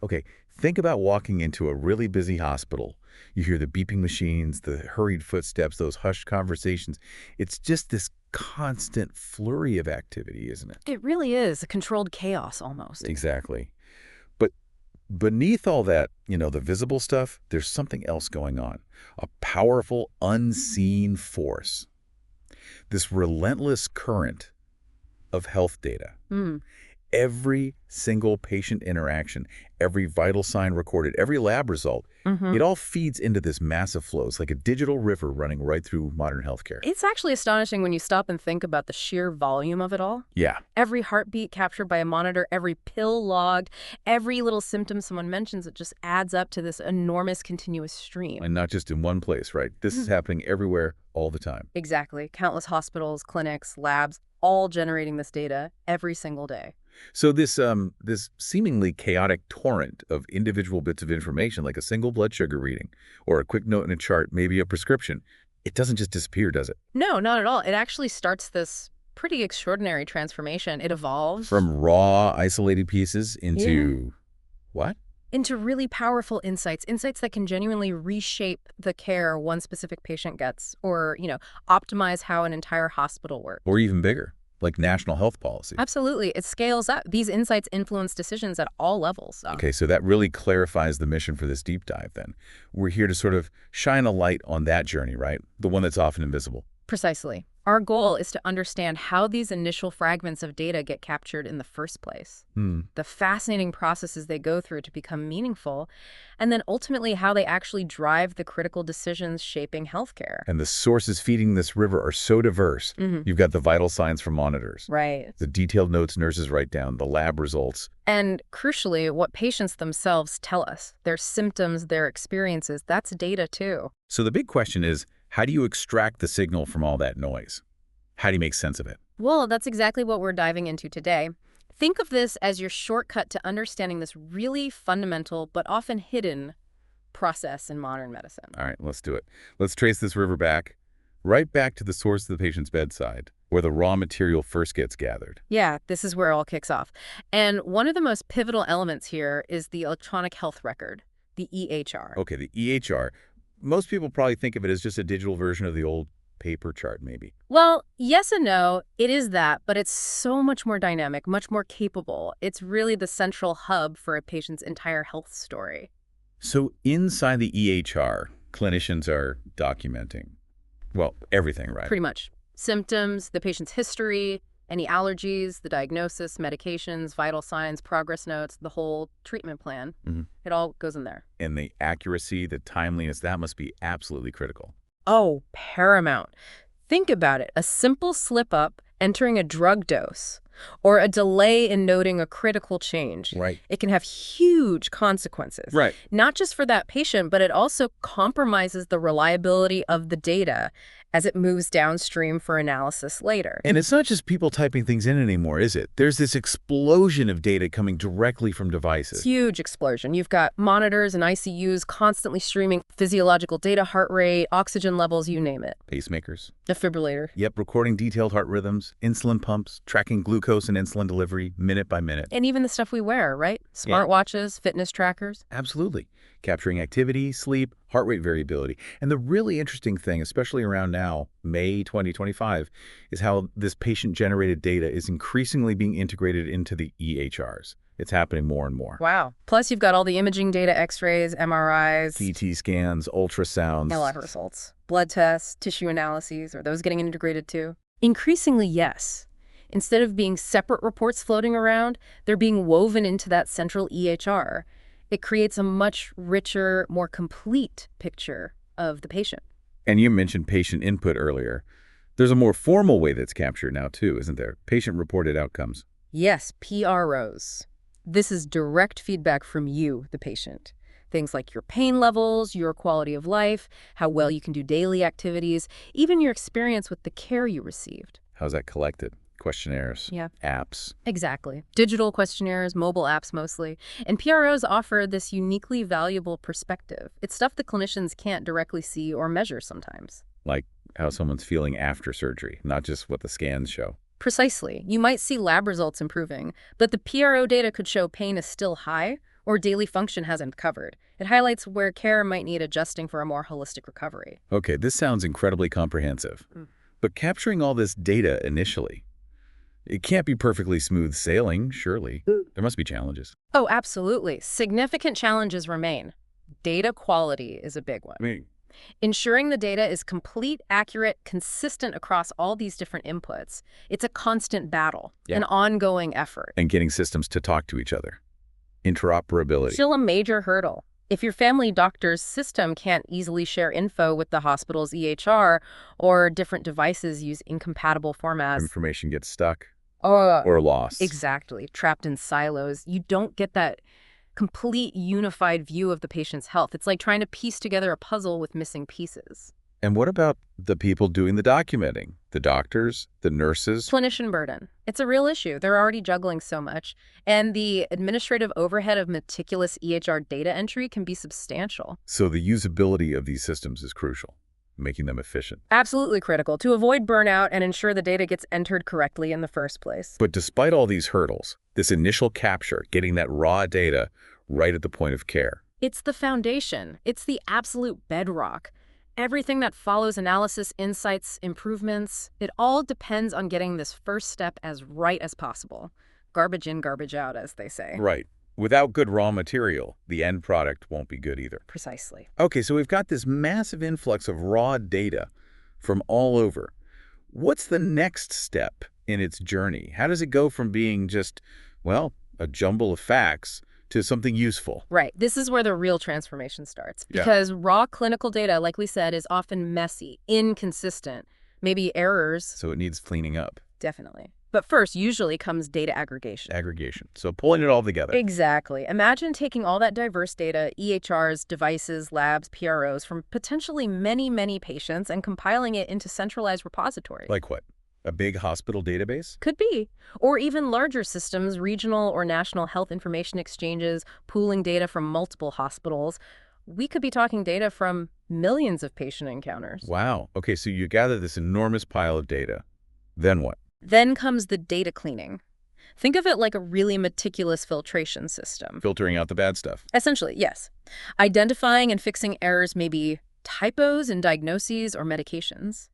Okay, think about walking into a really busy hospital. You hear the beeping machines, the hurried footsteps, those hushed conversations. It's just this constant flurry of activity, isn't it? It really is a controlled chaos almost. Exactly. But beneath all that, the visible stuff, there's something else going on. A powerful, unseen force. This relentless current of health data. Mm. Every single patient interaction, every vital sign recorded, every lab result, hmm it all feeds into this massive flow. It's like a digital river running right through modern healthcare. It's actually astonishing when you stop and think about the sheer volume of it all. Yeah, Every heartbeat captured by a monitor, every pill logged, every little symptom someone mentions, it just adds up to this enormous continuous stream. and not just in one place, right? This is happening everywhere all the time. Exactly. Countless hospitals, clinics, labs, all generating this data every single day. So this seemingly chaotic torrent of individual bits of information, like a single blood sugar reading or a quick note in a chart, maybe a prescription, it doesn't just disappear, does it? No, not at all. It actually starts this pretty extraordinary transformation. It evolves From raw, isolated pieces into what? into really powerful insights, insights that can genuinely reshape the care one specific patient gets or, optimize how an entire hospital works. Or even bigger, like national health policy. Absolutely. It scales up. These insights influence decisions at all levels. Okay, so that really clarifies the mission for this deep dive then. We're here to sort of shine a light on that journey, right? The one that's often invisible. Precisely. Our goal is to understand how these initial fragments of data get captured in the first place, the fascinating processes they go through to become meaningful, and then ultimately how they actually drive the critical decisions shaping healthcare. And the sources feeding this river are so diverse. You've got the vital signs from monitors, Right. the detailed notes nurses write down, the lab results. And crucially, what patients themselves tell us, their symptoms, their experiences, that's data too. So the big question is, how do you extract the signal from all that noise? How do you make sense of it? Well, that's exactly what we're diving into today. Think of this as your shortcut to understanding this really fundamental but often hidden process in modern medicine. All right, let's do it. Let's trace this river back, right back to the source of the patient's bedside, where the raw material first gets gathered. Yeah, this is where it all kicks off. And one of the most pivotal elements here is the electronic health record, the EHR. Okay, the EHR. Most people probably think of it as just a digital version of the old paper chart, maybe. Well, yes and no, it is that, but it's so much more dynamic, much more capable. It's really the central hub for a patient's entire health story. So inside the EHR, clinicians are documenting, well, everything, right? Pretty much. Symptoms, the patient's history, any allergies, the diagnosis, medications, vital signs, progress notes, the whole treatment plan. It all goes in there. And the accuracy, the timeliness, that must be absolutely critical. Oh, paramount. Think about it. A simple slip-up entering a drug dose or a delay in noting a critical change. Right. It can have huge consequences. Right. Not just for that patient, but it also compromises the reliability of the data as it moves downstream for analysis later. And it's not just people typing things in anymore, is it? There's this explosion of data coming directly from devices. Huge explosion. You've got monitors and ICUs constantly streaming physiological data, heart rate, oxygen levels, you name it. Pacemakers. Defibrillator. Yep, recording detailed heart rhythms, insulin pumps, tracking glucose and insulin delivery minute by minute. And even the stuff we wear, right? Smartwatches, fitness trackers. Absolutely. Capturing activity, sleep, heart rate variability. And the really interesting thing, especially around now, May 2025, is how this patient-generated data is increasingly being integrated into the EHRs. It's happening more and more. Wow. Plus, you've got all the imaging data, x-rays, MRIs, CT scans, ultrasounds. lab results, blood tests, tissue analyses. Are those getting integrated too? Increasingly, yes. Instead of being separate reports floating around, they're being woven into that central EHR. It creates a much richer, more complete picture of the patient. And you mentioned patient input earlier. There's a more formal way that's captured now too, isn't there? Patient-reported outcomes. Yes, PROs. This is direct feedback from you, the patient. Things like your pain levels, your quality of life, how well you can do daily activities, even your experience with the care you received. How's that collected? Questionnaires, Yeah. apps. Exactly. Digital questionnaires, mobile apps mostly. And PROs offer this uniquely valuable perspective. It's stuff the clinicians can't directly see or measure sometimes. Like how someone's feeling after surgery, not just what the scans show. Precisely. You might see lab results improving, but the PRO data could show pain is still high or daily function hasn't covered. It highlights where care might need adjusting for a more holistic recovery. Okay, this sounds incredibly comprehensive. But capturing all this data initially, it can't be perfectly smooth sailing, surely. There must be challenges. Oh, absolutely. Significant challenges remain. Data quality is a big one. I mean, Ensuring the data is complete, accurate, consistent across all these different inputs. It's a constant battle, an ongoing effort. and getting systems to talk to each other. Interoperability. Still a major hurdle. If your family doctor's system can't easily share info with the hospital's EHR, or different devices use incompatible formats. Information gets stuck Oh, or lost. exactly. Trapped in silos. You don't get that complete unified view of the patient's health. It's like trying to piece together a puzzle with missing pieces. And what about the people doing the documenting? The doctors, the nurses? Clinician burden. It's a real issue. They're already juggling so much. And the administrative overhead of meticulous EHR data entry can be substantial. So the usability of these systems is crucial, making them efficient. Absolutely critical to avoid burnout and ensure the data gets entered correctly in the first place. But despite all these hurdles, this initial capture, getting that raw data right at the point of care, It's the foundation. It's the absolute bedrock. Everything that follows analysis, insights, improvements, it all depends on getting this first step as right as possible. Garbage in, garbage out, as they say. right. Without good raw material, the end product won't be good either. Precisely. Okay, so we've got this massive influx of raw data from all over. What's the next step in its journey? How does it go from being just, well, a jumble of facts to something useful? Right. This is where the real transformation starts. Yeah. Because raw clinical data, like we said, is often messy, inconsistent, maybe errors. So it needs cleaning up. Definitely. But first, usually comes data aggregation. Aggregation. So pulling it all together. Exactly. Imagine taking all that diverse data, EHRs, devices, labs, PROs, from potentially many, many patients and compiling it into centralized repositories. Like what? A big hospital database? Could be. Or even larger systems, regional or national health information exchanges, pooling data from multiple hospitals. We could be talking data from millions of patient encounters. Wow. Okay, so you gather this enormous pile of data. Then what? Then comes the data cleaning. Think of it like a really meticulous filtration system. Filtering out the bad stuff. Essentially, yes. Identifying and fixing errors may be typos in diagnoses or medications.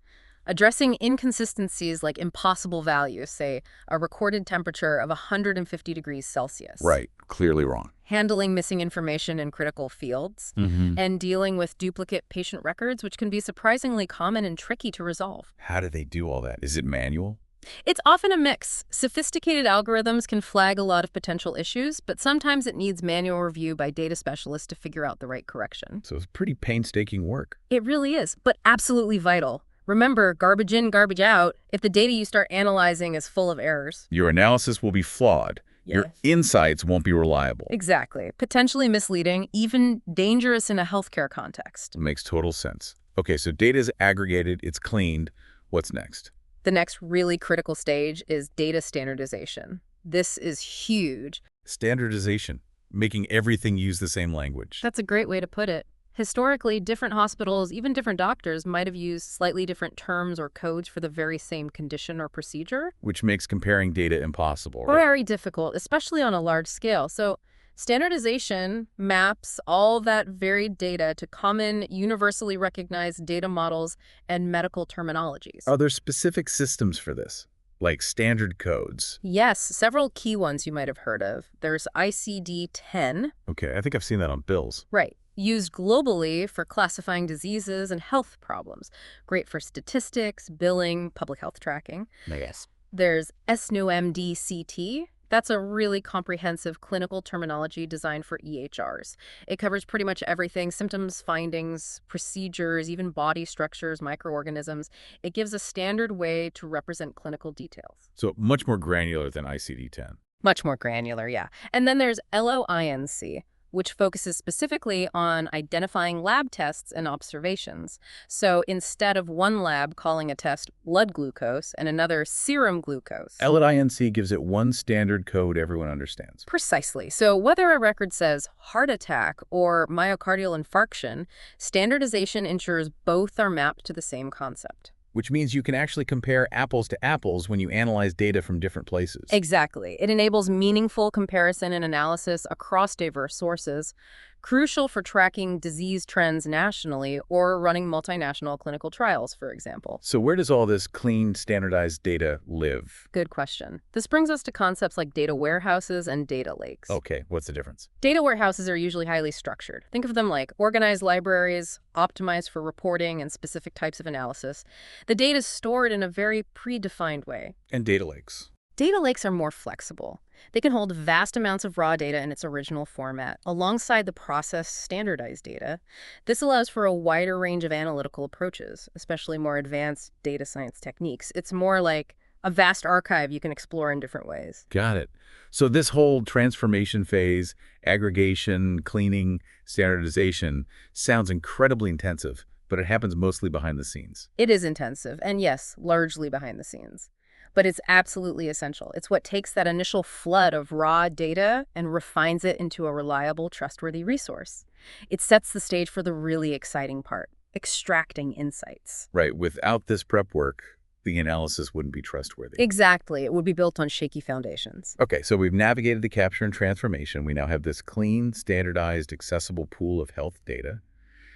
Addressing inconsistencies like impossible values, say a recorded temperature of 150 degrees Celsius. Right. Clearly wrong. Handling missing information in critical fields. And dealing with duplicate patient records, which can be surprisingly common and tricky to resolve. How do they do all that? Is it manual? It's often a mix. Sophisticated algorithms can flag a lot of potential issues, but sometimes it needs manual review by data specialists to figure out the right correction. So it's pretty painstaking work. It really is, but absolutely vital. Remember, garbage in, garbage out. If the data you start analyzing is full of errors. Your analysis will be flawed. Your Yes. insights won't be reliable. Exactly. Potentially misleading, even dangerous in a healthcare context. Makes total sense. Okay, so data is aggregated, it's cleaned. What's next? The next really critical stage is data standardization. This is huge. Standardization, making everything use the same language. That's a great way to put it. Historically, different hospitals, even different doctors, might have used slightly different terms or codes for the very same condition or procedure. Which makes comparing data impossible, right? Very difficult, especially on a large scale. So standardization maps all that varied data to common, universally recognized data models and medical terminologies. Are there specific systems for this, like standard codes? Yes, several key ones you might have heard of. There's ICD-10. Okay, I think I've seen that on bills. Right. Used globally for classifying diseases and health problems. Great for statistics, billing, public health tracking. Yes. There's SNOMED CT. That's a really comprehensive clinical terminology designed for EHRs. It covers pretty much everything: symptoms, findings, procedures, even body structures, microorganisms. It gives a standard way to represent clinical details. So much more granular than ICD-10. Much more granular, yeah. And then there's LOINC, which focuses specifically on identifying lab tests and observations. So instead of one lab calling a test blood glucose and another serum glucose. LOINC gives it one standard code everyone understands. Precisely. So whether a record says heart attack or myocardial infarction, standardization ensures both are mapped to the same concept. which means you can actually compare apples to apples when you analyze data from different places. Exactly. It enables meaningful comparison and analysis across diverse sources, crucial for tracking disease trends nationally or running multinational clinical trials, for example. So where does all this clean, standardized data live? Good question. This brings us to concepts like data warehouses and data lakes. Okay, what's the difference? Data warehouses are usually highly structured. Think of them like organized libraries, optimized for reporting and specific types of analysis. The data is stored in a very predefined way. And data lakes. Data lakes are more flexible. They can hold vast amounts of raw data in its original format, alongside the processed standardized data. This allows for a wider range of analytical approaches, especially more advanced data science techniques. It's more like a vast archive you can explore in different ways. Got it. So this whole transformation phase, aggregation, cleaning, standardization, sounds incredibly intensive, but it happens mostly behind the scenes. It is intensive, and yes, largely behind the scenes. But it's absolutely essential. It's what takes that initial flood of raw data and refines it into a reliable, trustworthy resource. It sets the stage for the really exciting part, extracting insights. Right. Without this prep work, the analysis wouldn't be trustworthy. Exactly. It would be built on shaky foundations. Okay, so we've navigated the capture and transformation. We now have this clean, standardized, accessible pool of health data.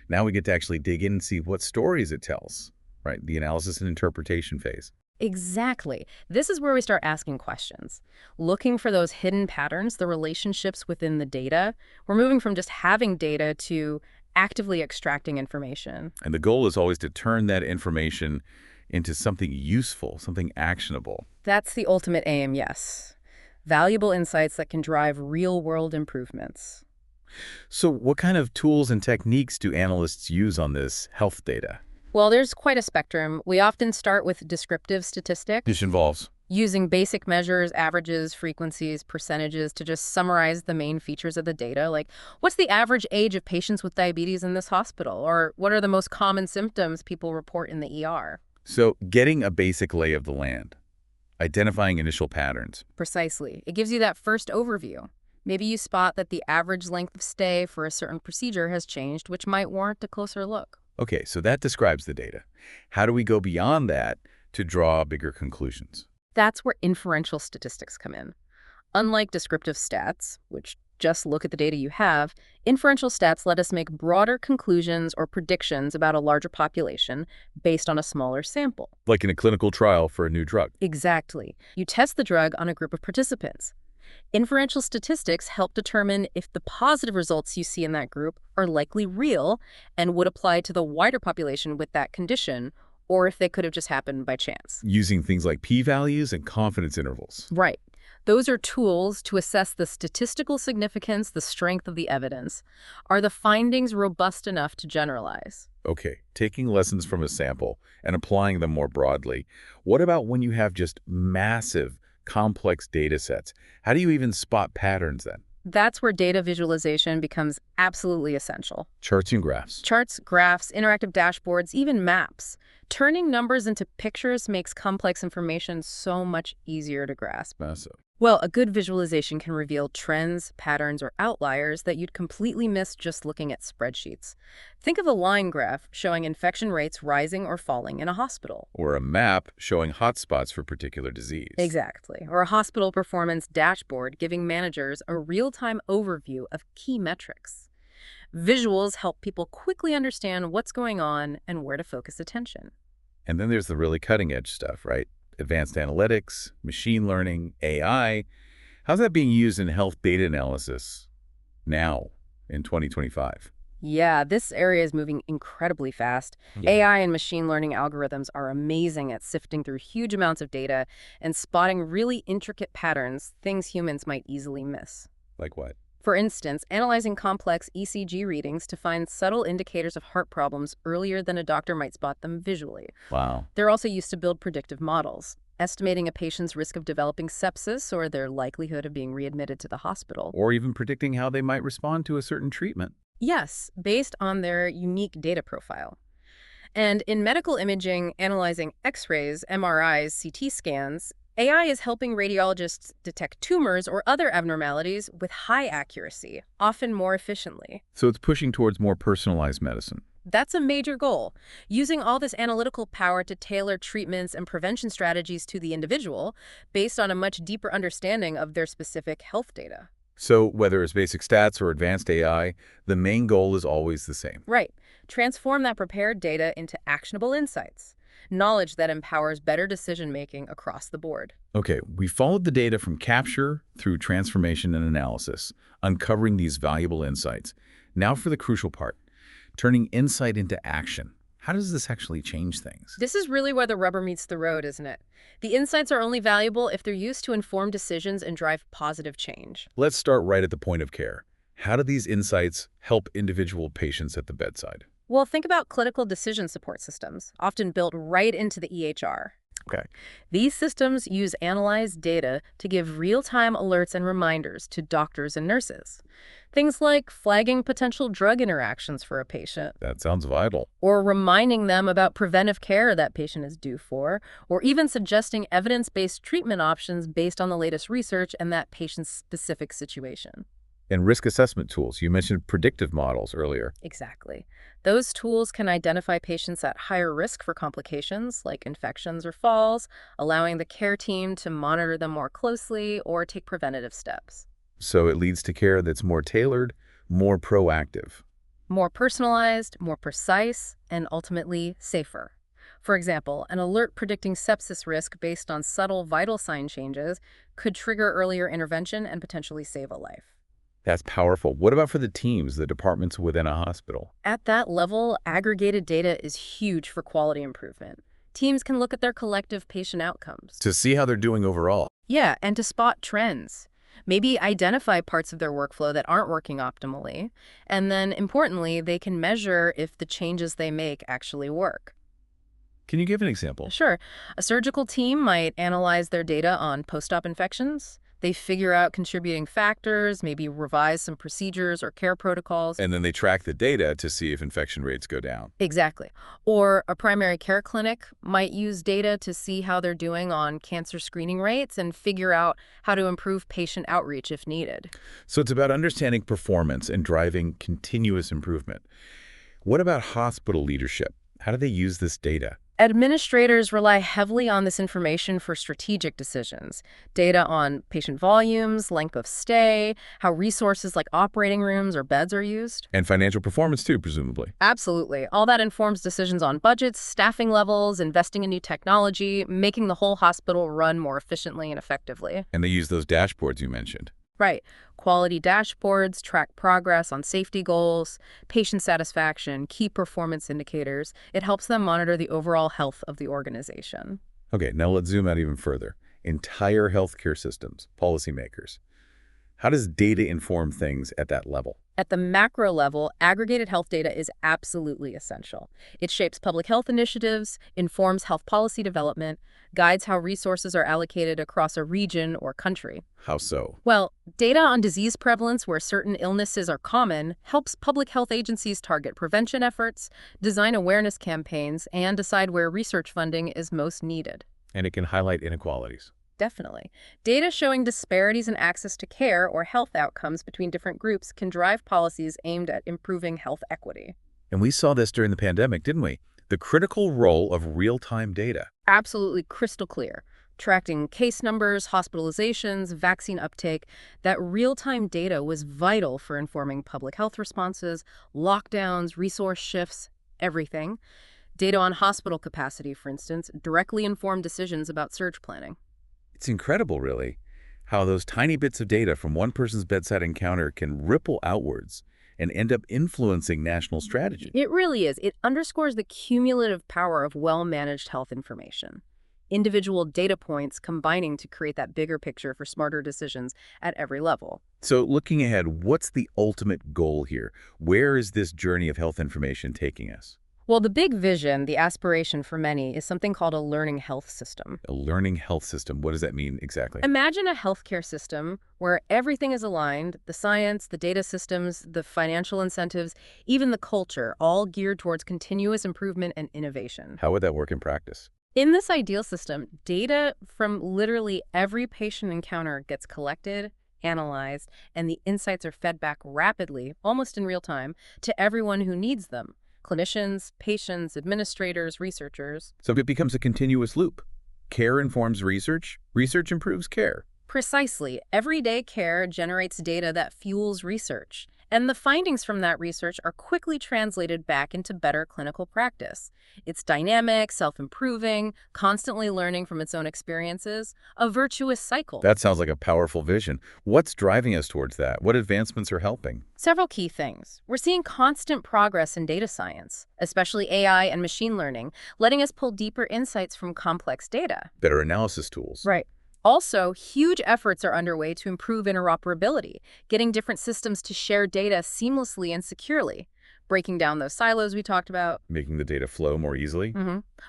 Now we get to actually dig in and see what stories it tells, right? The analysis and interpretation phase. Exactly. This is where we start asking questions, looking for those hidden patterns, the relationships within the data. We're moving from just having data to actively extracting information. And the goal is always to turn that information into something useful, something actionable. That's the ultimate aim, yes. Valuable insights that can drive real-world improvements. So what kind of tools and techniques do analysts use on this health data? Well, there's quite a spectrum. We often start with descriptive statistics, This involves using basic measures, averages, frequencies, percentages to just summarize the main features of the data. Like, what's the average age of patients with diabetes in this hospital? Or what are the most common symptoms people report in the ER? So getting a basic lay of the land, identifying initial patterns. Precisely. It gives you that first overview. Maybe you spot that the average length of stay for a certain procedure has changed, which might warrant a closer look. Okay, so that describes the data. How do we go beyond that to draw bigger conclusions? That's where inferential statistics come in. Unlike descriptive stats, which just look at the data you have, inferential stats let us make broader conclusions or predictions about a larger population based on a smaller sample. Like in a clinical trial for a new drug. Exactly. You test the drug on a group of participants. Inferential statistics help determine if the positive results you see in that group are likely real and would apply to the wider population with that condition, or if they could have just happened by chance. Using things like p-values and confidence intervals. Right. Those are tools to assess the statistical significance, the strength of the evidence. Are the findings robust enough to generalize? Okay, taking lessons from a sample and applying them more broadly. What about when you have just massive, complex data sets? How do you even spot patterns then? That's where data visualization becomes absolutely essential. Charts and graphs. Charts, graphs, interactive dashboards, even maps. Turning numbers into pictures makes complex information so much easier to grasp. Massive. Well, a good visualization can reveal trends, patterns, or outliers that you'd completely miss just looking at spreadsheets. Think of a line graph showing infection rates rising or falling in a hospital. Or a map showing hotspots for particular disease. Exactly. Or a hospital performance dashboard giving managers a real-time overview of key metrics. Visuals help people quickly understand what's going on and where to focus attention. And then there's the really cutting-edge stuff, right? Advanced analytics, machine learning, AI. How's that being used in health data analysis now in 2025? Yeah, this area is moving incredibly fast. Yeah. AI and machine learning algorithms are amazing at sifting through huge amounts of data and spotting really intricate patterns, things humans might easily miss. Like what? For instance, analyzing complex ECG readings to find subtle indicators of heart problems earlier than a doctor might spot them visually. Wow. They're also used to build predictive models, estimating a patient's risk of developing sepsis or their likelihood of being readmitted to the hospital. Or even predicting how they might respond to a certain treatment. Yes, based on their unique data profile. And in medical imaging, analyzing X-rays, MRIs, CT scans, AI is helping radiologists detect tumors or other abnormalities with high accuracy, often more efficiently. So it's pushing towards more personalized medicine. That's a major goal. Using all this analytical power to tailor treatments and prevention strategies to the individual based on a much deeper understanding of their specific health data. So whether it's basic stats or advanced AI, the main goal is always the same. Right. Transform that prepared data into actionable insights, knowledge that empowers better decision-making across the board. Okay, we followed the data from capture through transformation and analysis, uncovering these valuable insights. Now for the crucial part, turning insight into action. How does this actually change things? This is really where the rubber meets the road, isn't it? The insights are only valuable if they're used to inform decisions and drive positive change. Let's start right at the point of care. How do these insights help individual patients at the bedside? Well, think about clinical decision support systems, often built right into the EHR. Okay. These systems use analyzed data to give real-time alerts and reminders to doctors and nurses. Things like flagging potential drug interactions for a patient, That sounds vital. or reminding them about preventive care that patient is due for, or even suggesting evidence-based treatment options based on the latest research and that patient's specific situation. And risk assessment tools. You mentioned predictive models earlier. Exactly. Those tools can identify patients at higher risk for complications like infections or falls, allowing the care team to monitor them more closely or take preventative steps. So it leads to care that's more tailored, more proactive. More personalized, more precise, and ultimately safer. For example, an alert predicting sepsis risk based on subtle vital sign changes could trigger earlier intervention and potentially save a life. That's powerful. What about for the teams, the departments within a hospital? At that level, aggregated data is huge for quality improvement. Teams can look at their collective patient outcomes. To see how they're doing overall. Yeah, and to spot trends. Maybe identify parts of their workflow that aren't working optimally. And then, importantly, they can measure if the changes they make actually work. Can you give an example? Sure, a surgical team might analyze their data on post-op infections. They figure out contributing factors, maybe revise some procedures or care protocols. And then they track the data to see if infection rates go down. Exactly. Or a primary care clinic might use data to see how they're doing on cancer screening rates and figure out how to improve patient outreach if needed. So it's about understanding performance and driving continuous improvement. What about hospital leadership? How do they use this data? Administrators rely heavily on this information for strategic decisions. Data on patient volumes, length of stay, how resources like operating rooms or beds are used. And financial performance too, presumably. Absolutely. All that informs decisions on budgets, staffing levels, investing in new technology, making the whole hospital run more efficiently and effectively. And they use those dashboards you mentioned. Right. Quality dashboards track progress on safety goals, patient satisfaction, key performance indicators. It helps them monitor the overall health of the organization. Okay, now let's zoom out even further. Entire healthcare systems, policymakers. How does data inform things at that level? At the macro level, aggregated health data is absolutely essential. It shapes public health initiatives, informs health policy development, guides how resources are allocated across a region or country. How so? Well, data on disease prevalence where certain illnesses are common helps public health agencies target prevention efforts, design awareness campaigns, and decide where research funding is most needed. And it can highlight inequalities. Definitely. Data showing disparities in access to care or health outcomes between different groups can drive policies aimed at improving health equity. And we saw this during the pandemic, didn't we? The critical role of real-time data. Absolutely crystal clear. Tracking case numbers, hospitalizations, vaccine uptake, that real-time data was vital for informing public health responses, lockdowns, resource shifts, everything. Data on hospital capacity, for instance, directly informed decisions about surge planning. It's incredible, really, how those tiny bits of data from one person's bedside encounter can ripple outwards and end up influencing national strategy. It really is. It underscores the cumulative power of well-managed health information. Individual data points combining to create that bigger picture for smarter decisions at every level. So looking ahead, what's the ultimate goal here? Where is this journey of health information taking us? Well, the big vision, the aspiration for many, is something called a learning health system. A learning health system. What does that mean exactly? Imagine a healthcare system where everything is aligned, the science, the data systems, the financial incentives, even the culture, all geared towards continuous improvement and innovation. How would that work in practice? In this ideal system, data from literally every patient encounter gets collected, analyzed, and the insights are fed back rapidly, almost in real time, to everyone who needs them. clinicians, patients, administrators, researchers. So it becomes a continuous loop. Care informs research, research improves care. Precisely. Everyday care generates data that fuels research, and the findings from that research are quickly translated back into better clinical practice. It's dynamic, self-improving, constantly learning from its own experiences, a virtuous cycle. That sounds like a powerful vision. What's driving us towards that? What advancements are helping? Several key things. We're seeing constant progress in data science, especially AI and machine learning, letting us pull deeper insights from complex data. Better analysis tools. Right. Also, huge efforts are underway to improve interoperability, getting different systems to share data seamlessly and securely, breaking down those silos we talked about. Making the data flow more easily.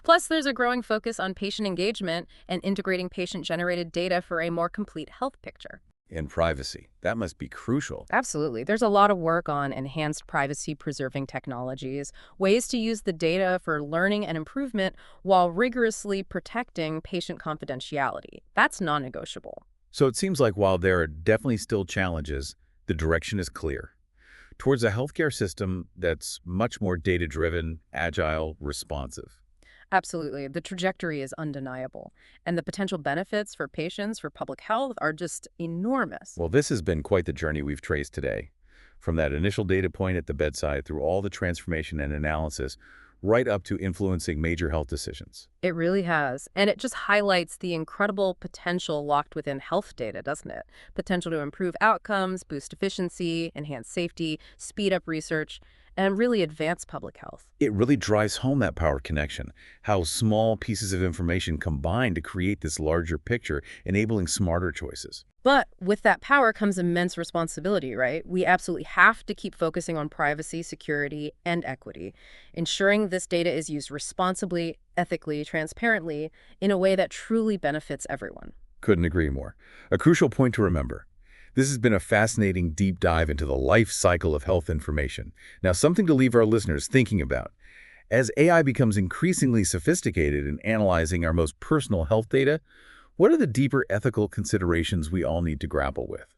Plus, there's a growing focus on patient engagement and integrating patient-generated data for a more complete health picture. And privacy. That must be crucial. Absolutely. There's a lot of work on enhanced privacy-preserving technologies, ways to use the data for learning and improvement while rigorously protecting patient confidentiality. That's non-negotiable. So it seems like while there are definitely still challenges, the direction is clear. Towards a healthcare system that's much more data-driven, agile, responsive. Absolutely. The trajectory is undeniable, and the potential benefits for patients, for public health, are just enormous. Well, this has been quite the journey we've traced today. From that initial data point at the bedside through all the transformation and analysis, right up to influencing major health decisions. It really has, and it just highlights the incredible potential locked within health data, doesn't it? Potential to improve outcomes, boost efficiency, enhance safety, speed up research, and really advance public health. It really drives home that power connection, how small pieces of information combine to create this larger picture, enabling smarter choices. But with that power comes immense responsibility, right? We absolutely have to keep focusing on privacy, security, and equity, ensuring this data is used responsibly, ethically, transparently, in a way that truly benefits everyone. Couldn't agree more. A crucial point to remember. This has been a fascinating deep dive into the life cycle of health information. Now, something to leave our listeners thinking about. As AI becomes increasingly sophisticated in analyzing our most personal health data, what are the deeper ethical considerations we all need to grapple with?